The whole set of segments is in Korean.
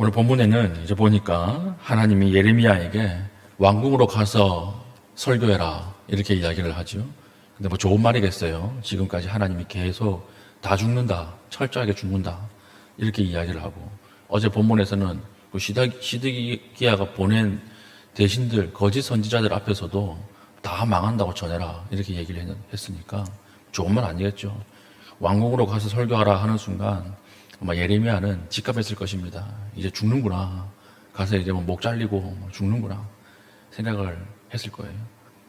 오늘 본문에는 이제 보니까 하나님이 예레미야에게 왕궁으로 가서 설교해라 이렇게 이야기를 하죠. 근데 뭐 좋은 말이겠어요. 지금까지 하나님이 계속 다 죽는다, 철저하게 죽는다 이렇게 이야기를 하고, 어제 본문에서는 그 시드기야가 보낸 대신들, 거짓 선지자들 앞에서도 다 망한다고 전해라 이렇게 얘기를 했으니까 좋은 말 아니겠죠. 왕궁으로 가서 설교하라 하는 순간 아마 예레미야는 직감했을 것입니다. 이제 죽는구나. 가서 이제 뭐 목 잘리고 죽는구나 생각을 했을 거예요.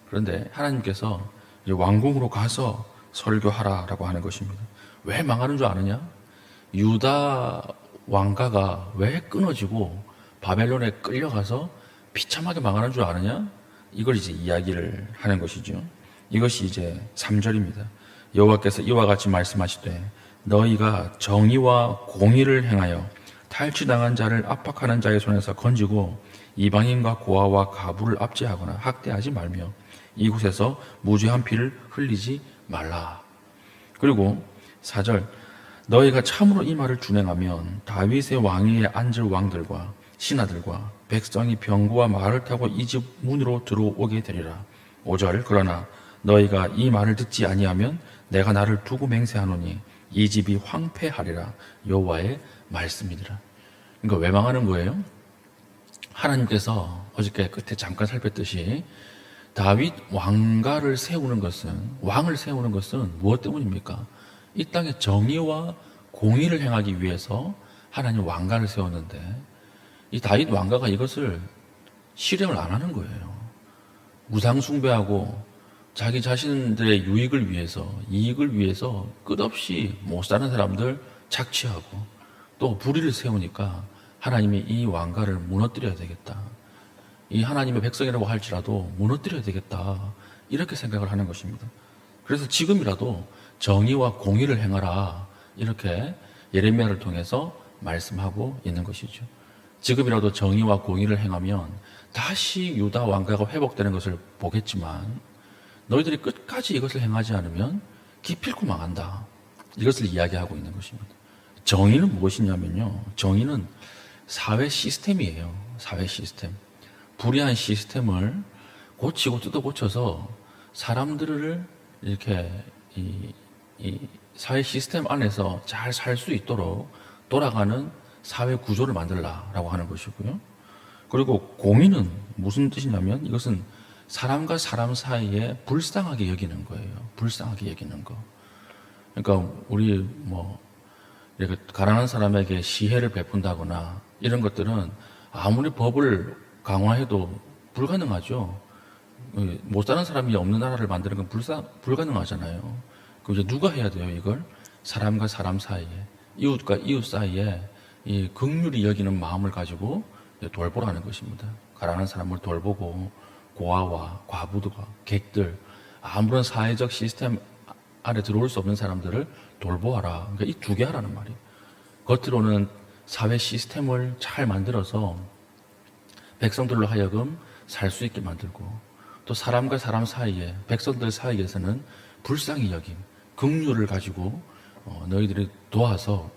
그런데 하나님께서 이제 왕궁으로 가서 설교하라라고 하는 것입니다. 왜 망하는 줄 아느냐? 유다 왕가가 왜 끊어지고 바벨론에 끌려가서 비참하게 망하는 줄 아느냐? 이걸 이제 이야기를 하는 것이죠. 이것이 이제 3절입니다. 여호와께서 이와 같이 말씀하시되 너희가 정의와 공의를 행하여 탈취당한 자를 압박하는 자의 손에서 건지고 이방인과 고아와 가부를 압제하거나 학대하지 말며 이곳에서 무죄한 피를 흘리지 말라. 그리고 4절 너희가 참으로 이 말을 준행하면 다윗의 왕위에 앉을 왕들과 신하들과 백성이 병거와 말을 타고 이 집 문으로 들어오게 되리라. 5절 그러나 너희가 이 말을 듣지 아니하면 내가 나를 두고 맹세하노니 이 집이 황폐하리라. 여호와의 말씀이니라. 그러니까 왜 망하는 거예요? 하나님께서 어저께 끝에 잠깐 살폈듯이 다윗 왕을 세우는 것은 무엇 때문입니까? 이 땅에 정의와 공의를 행하기 위해서 하나님 왕가를 세웠는데 이 다윗 왕가가 이것을 실행을 안 하는 거예요. 우상 숭배하고 자기 자신들의 유익을 위해서, 이익을 위해서 끝없이 못 사는 사람들 착취하고 또 불의를 세우니까 하나님이 이 왕가를 무너뜨려야 되겠다. 이 하나님의 백성이라고 할지라도 무너뜨려야 되겠다. 이렇게 생각을 하는 것입니다. 그래서 지금이라도 정의와 공의를 행하라. 이렇게 예레미야를 통해서 말씀하고 있는 것이죠. 지금이라도 정의와 공의를 행하면 다시 유다 왕가가 회복되는 것을 보겠지만 너희들이 끝까지 이것을 행하지 않으면 기필코 망한다. 이것을 이야기하고 있는 것입니다. 정의는 무엇이냐면요. 정의는 사회 시스템이에요. 사회 시스템. 불의한 시스템을 고치고 뜯어 고쳐서 사람들을 이렇게 이 사회 시스템 안에서 잘 살 수 있도록 돌아가는 사회 구조를 만들라라고 하는 것이고요. 그리고 공의는 무슨 뜻이냐면 이것은 사람과 사람 사이에 불쌍하게 여기는 거예요. 불쌍하게 여기는 거. 그러니까 우리 뭐 이렇게 가난한 사람에게 시혜를 베푼다거나 이런 것들은 아무리 법을 강화해도 불가능하죠. 못 사는 사람이 없는 나라를 만드는 건 불가능하잖아요. 그럼 이제 누가 해야 돼요, 이걸? 사람과 사람 사이에, 이웃과 이웃 사이에 이 긍휼히 여기는 마음을 가지고 돌보라는 것입니다. 가난한 사람을 돌보고 고아와 과부들과 객들, 아무런 사회적 시스템 안에 들어올 수 없는 사람들을 돌보아라. 그러니까 이 두 개 하라는 말이에요. 겉으로는 사회 시스템을 잘 만들어서 백성들로 하여금 살 수 있게 만들고 또 사람과 사람 사이에 백성들 사이에서는 불쌍히 여김, 긍휼을 가지고 너희들이 도와서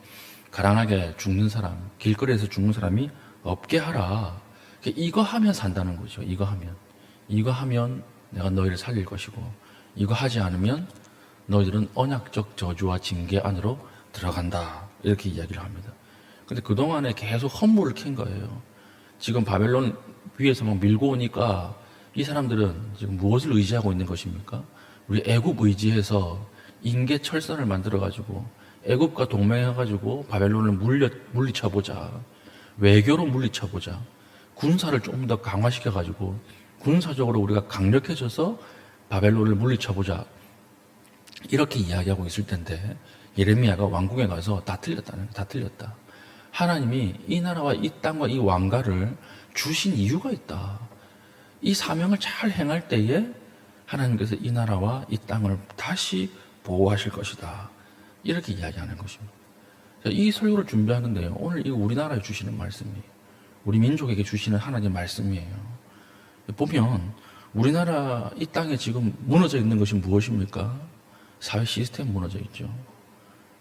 가난하게 죽는 사람, 길거리에서 죽는 사람이 없게 하라. 이거 하면 산다는 거죠. 이거 하면 내가 너희를 살릴 것이고 이거 하지 않으면 너희들은 언약적 저주와 징계 안으로 들어간다. 이렇게 이야기를 합니다. 근데 그동안에 계속 허물을 캔 거예요. 지금 바벨론 위에서 막 밀고 오니까 이 사람들은 지금 무엇을 의지하고 있는 것입니까? 우리 애굽 의지해서 인계 철선을 만들어가지고 애굽과 동맹해가지고 바벨론을 물리쳐보자. 외교로 물리쳐보자. 군사를 좀 더 강화시켜가지고 군사적으로 우리가 강력해져서 바벨론을 물리쳐보자. 이렇게 이야기하고 있을 텐데 예레미야가 왕궁에 가서 다 틀렸다. 하나님이 이 나라와 이 땅과 이 왕가를 주신 이유가 있다. 이 사명을 잘 행할 때에 하나님께서 이 나라와 이 땅을 다시 보호하실 것이다. 이렇게 이야기하는 것입니다. 이 설교를 준비하는데요. 오늘 이 우리나라에 주시는 말씀이에요. 우리 민족에게 주시는 하나님의 말씀이에요. 보면 우리나라 이 땅에 지금 무너져 있는 것이 무엇입니까? 사회 시스템 무너져 있죠.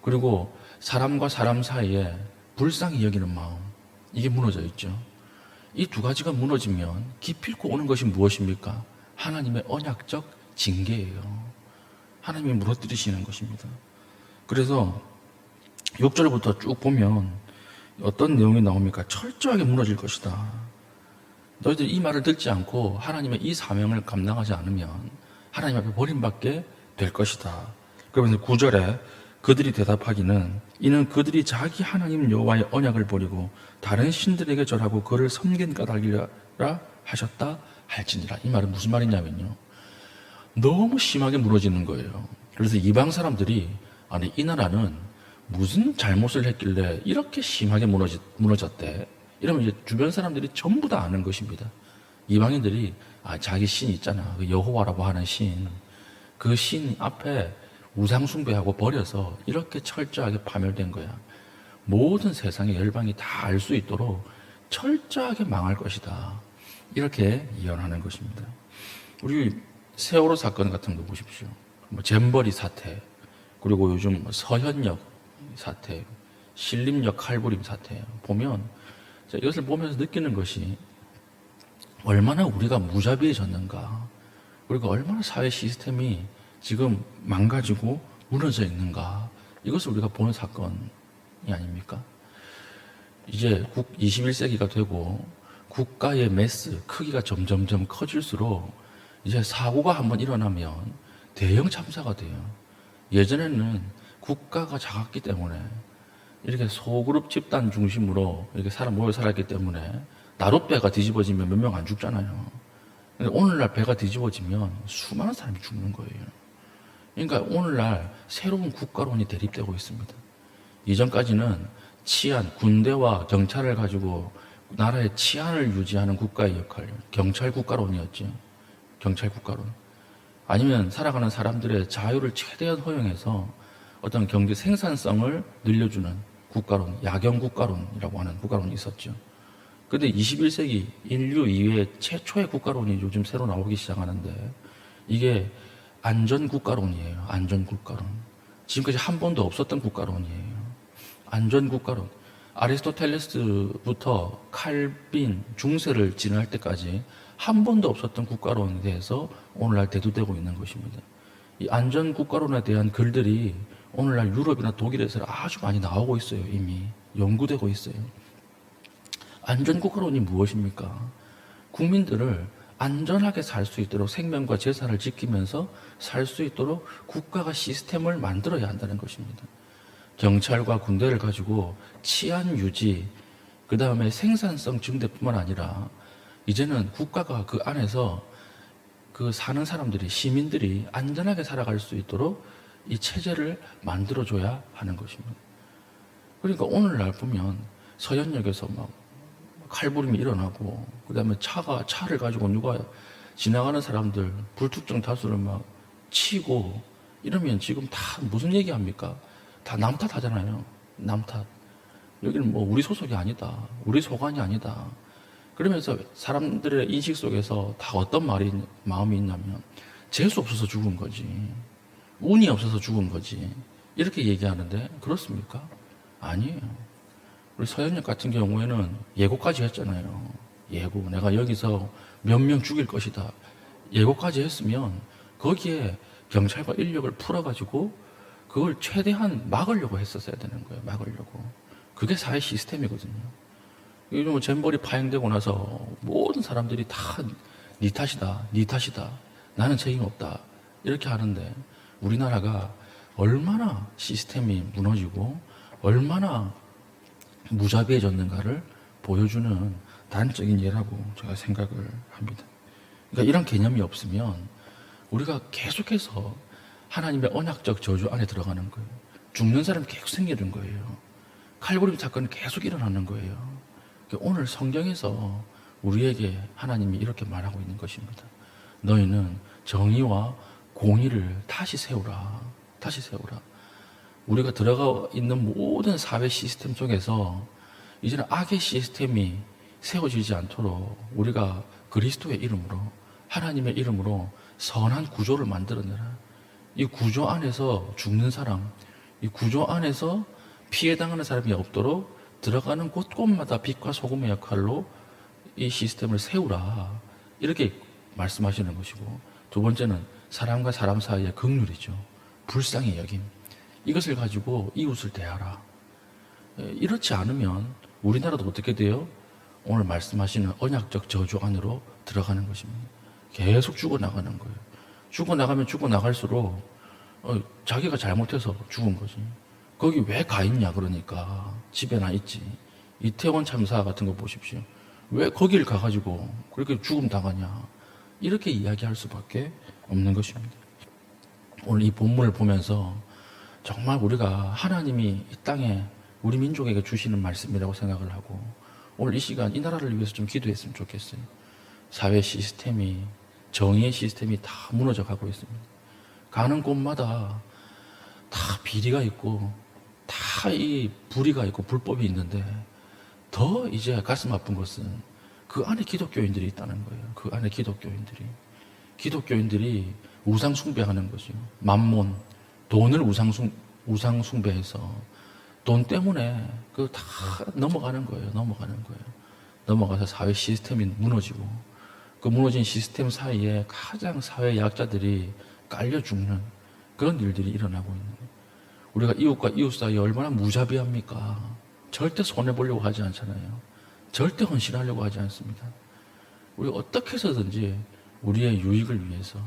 그리고 사람과 사람 사이에 불쌍히 여기는 마음, 이게 무너져 있죠. 이 두 가지가 무너지면 기필코 오는 것이 무엇입니까? 하나님의 언약적 징계예요. 하나님이 무너뜨리시는 것입니다. 그래서 6절부터 쭉 보면 어떤 내용이 나옵니까? 철저하게 무너질 것이다. 너희들이 이 말을 듣지 않고 하나님의 이 사명을 감당하지 않으면 하나님 앞에 버림받게 될 것이다. 그러면서 9절에 그들이 대답하기는 이는 그들이 자기 하나님 여호와의 언약을 버리고 다른 신들에게 절하고 그를 섬긴 까닭이라 하셨다 할지니라. 이 말은 무슨 말이냐면요, 너무 심하게 무너지는 거예요. 그래서 이방 사람들이 아니 이 나라는 무슨 잘못을 했길래 이렇게 심하게 무너졌대. 이러면 이제 주변 사람들이 전부 다 아는 것입니다. 이방인들이 자기 신 있잖아, 그 여호와라고 하는 신, 그 신 앞에 우상 숭배하고 버려서 이렇게 철저하게 파멸된 거야. 모든 세상의 열방이 다 알 수 있도록 철저하게 망할 것이다. 이렇게 예언하는 것입니다. 우리 세월호 사건 같은 거 보십시오. 잼버리 사태, 그리고 요즘 서현역 사태, 신림역 칼부림 사태 보면 이것을 보면서 느끼는 것이 얼마나 우리가 무자비해졌는가, 그리고 얼마나 사회 시스템이 지금 망가지고 무너져 있는가, 이것을 우리가 보는 사건이 아닙니까? 이제 21세기가 되고 국가의 매스 크기가 점점점 커질수록 이제 사고가 한번 일어나면 대형 참사가 돼요. 예전에는 국가가 작았기 때문에 이렇게 소그룹 집단 중심으로 이렇게 사람 모여 살았기 때문에 나룻배가 뒤집어지면 몇 명 안 죽잖아요. 근데 오늘날 배가 뒤집어지면 수많은 사람이 죽는 거예요. 그러니까 오늘날 새로운 국가론이 대립되고 있습니다. 이전까지는 치안, 군대와 경찰을 가지고 나라의 치안을 유지하는 국가의 역할, 경찰 국가론이었죠. 경찰 국가론. 아니면 살아가는 사람들의 자유를 최대한 허용해서 어떤 경제 생산성을 늘려주는 국가론, 야경 국가론이라고 하는 국가론이 있었죠. 그런데 21세기 인류 이외의 최초의 국가론이 요즘 새로 나오기 시작하는데 이게 안전 국가론이에요. 안전 국가론. 지금까지 한 번도 없었던 국가론이에요. 안전 국가론. 아리스토텔레스부터 칼빈, 중세를 지나할 때까지 한 번도 없었던 국가론에 대해서 오늘날 대두되고 있는 것입니다. 이 안전 국가론에 대한 글들이 오늘날 유럽이나 독일에서 아주 많이 나오고 있어요. 이미 연구되고 있어요. 안전 국가론이 무엇입니까? 국민들을 안전하게 살 수 있도록 생명과 재산을 지키면서 살 수 있도록 국가가 시스템을 만들어야 한다는 것입니다. 경찰과 군대를 가지고 치안 유지, 그 다음에 생산성 증대뿐만 아니라 이제는 국가가 그 안에서 그 사는 사람들이, 시민들이 안전하게 살아갈 수 있도록 이 체제를 만들어줘야 하는 것입니다. 그러니까 오늘날 보면 서현역에서 막 칼부림이 일어나고, 그 다음에 차를 가지고 누가 지나가는 사람들 불특정 다수를 막 치고 이러면 지금 다 무슨 얘기 합니까? 다 남 탓하잖아요. 남 탓. 여기는 뭐 우리 소속이 아니다. 우리 소관이 아니다. 그러면서 사람들의 인식 속에서 다 어떤 마음이 있냐면 재수 없어서 죽은 거지. 운이 없어서 죽은 거지. 이렇게 얘기하는데 그렇습니까? 아니에요. 우리 서현역 같은 경우에는 예고까지 했잖아요. 예고. 내가 여기서 몇 명 죽일 것이다. 예고까지 했으면 거기에 경찰과 인력을 풀어가지고 그걸 최대한 막으려고 했었어야 되는 거예요. 막으려고. 그게 사회 시스템이거든요. 요즘 잼버리 파행되고 나서 모든 사람들이 다 네 탓이다, 네 탓이다, 나는 책임 없다 이렇게 하는데 우리나라가 얼마나 시스템이 무너지고 얼마나 무자비해졌는가를 보여주는 단적인 예라고 제가 생각을 합니다. 그러니까 이런 개념이 없으면 우리가 계속해서 하나님의 언약적 저주 안에 들어가는 거예요. 죽는 사람이 계속 생기는 거예요. 칼부림 사건이 계속 일어나는 거예요. 그러니까 오늘 성경에서 우리에게 하나님이 이렇게 말하고 있는 것입니다. 너희는 정의와 공의를 다시 세우라. 다시 세우라. 우리가 들어가 있는 모든 사회 시스템 속에서 이제는 악의 시스템이 세워지지 않도록 우리가 그리스도의 이름으로, 하나님의 이름으로 선한 구조를 만들어내라. 이 구조 안에서 죽는 사람, 이 구조 안에서 피해당하는 사람이 없도록 들어가는 곳곳마다 빛과 소금의 역할로 이 시스템을 세우라. 이렇게 말씀하시는 것이고, 두 번째는 사람과 사람 사이의 긍휼이죠. 불쌍히 여김. 이것을 가지고 이웃을 대하라. 이렇지 않으면 우리나라도 어떻게 돼요? 오늘 말씀하시는 언약적 저주 안으로 들어가는 것입니다. 계속 죽어나가는 거예요. 죽어나가면 죽어나갈수록 자기가 잘못해서 죽은 거지. 거기 왜 가 있냐 그러니까 집에나 있지. 이태원 참사 같은 거 보십시오. 왜 거길 가가지고 그렇게 죽음 당하냐. 이렇게 이야기할 수밖에 없는 것입니다. 오늘 이 본문을 보면서 정말 우리가 하나님이 이 땅에 우리 민족에게 주시는 말씀이라고 생각을 하고 오늘 이 시간 이 나라를 위해서 좀 기도했으면 좋겠어요. 사회 시스템이, 정의의 시스템이 다 무너져 가고 있습니다. 가는 곳마다 다 비리가 있고 다 이 불의가 있고 불법이 있는데 더 이제 가슴 아픈 것은 그 안에 기독교인들이 있다는 거예요. 그 안에 기독교인들이 우상 숭배하는 거죠. 만몬, 돈을 우상 숭배해서 돈 때문에 그 다 넘어가는 거예요. 넘어가서 사회 시스템이 무너지고 그 무너진 시스템 사이에 가장 사회 약자들이 깔려 죽는 그런 일들이 일어나고 있는 거예요. 우리가 이웃과 이웃 사이에 얼마나 무자비합니까? 절대 손해보려고 하지 않잖아요. 절대 헌신하려고 하지 않습니다. 우리가 어떻게 해서든지 우리의 유익을 위해서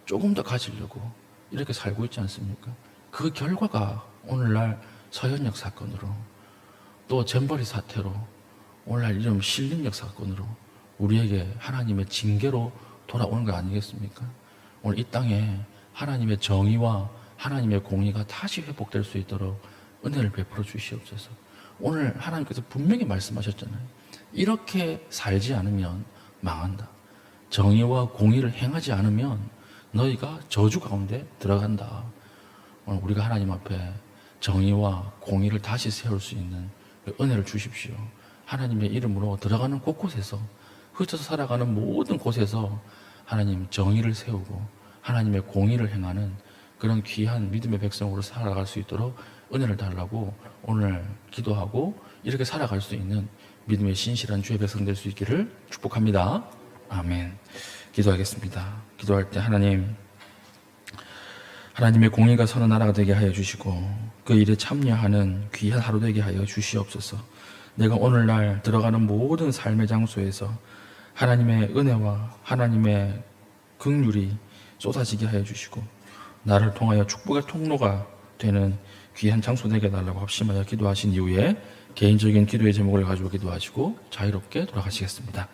조금 더 가지려고 이렇게 살고 있지 않습니까? 그 결과가 오늘날 서현역 사건으로 또 잼버리 사태로 오늘날 이런 신림역 사건으로 우리에게 하나님의 징계로 돌아오는 거 아니겠습니까? 오늘 이 땅에 하나님의 정의와 하나님의 공의가 다시 회복될 수 있도록 은혜를 베풀어 주시옵소서. 오늘 하나님께서 분명히 말씀하셨잖아요. 이렇게 살지 않으면 망한다. 정의와 공의를 행하지 않으면 너희가 저주 가운데 들어간다. 오늘 우리가 하나님 앞에 정의와 공의를 다시 세울 수 있는 은혜를 주십시오. 하나님의 이름으로 들어가는 곳곳에서 흩어져 살아가는 모든 곳에서 하나님 정의를 세우고 하나님의 공의를 행하는 그런 귀한 믿음의 백성으로 살아갈 수 있도록 은혜를 달라고 오늘 기도하고 이렇게 살아갈 수 있는 믿음의 신실한 주의 백성 될 수 있기를 축복합니다. 아멘. 기도하겠습니다. 기도할 때 하나님의 공의가 서는 나라가 되게 하여 주시고 그 일에 참여하는 귀한 하루 되게 하여 주시옵소서. 내가 오늘날 들어가는 모든 삶의 장소에서 하나님의 은혜와 하나님의 긍휼이 쏟아지게 하여 주시고 나를 통하여 축복의 통로가 되는 귀한 장소 되게 해달라고 합심하여 기도하신 이후에 개인적인 기도의 제목을 가지고 기도하시고 자유롭게 돌아가시겠습니다.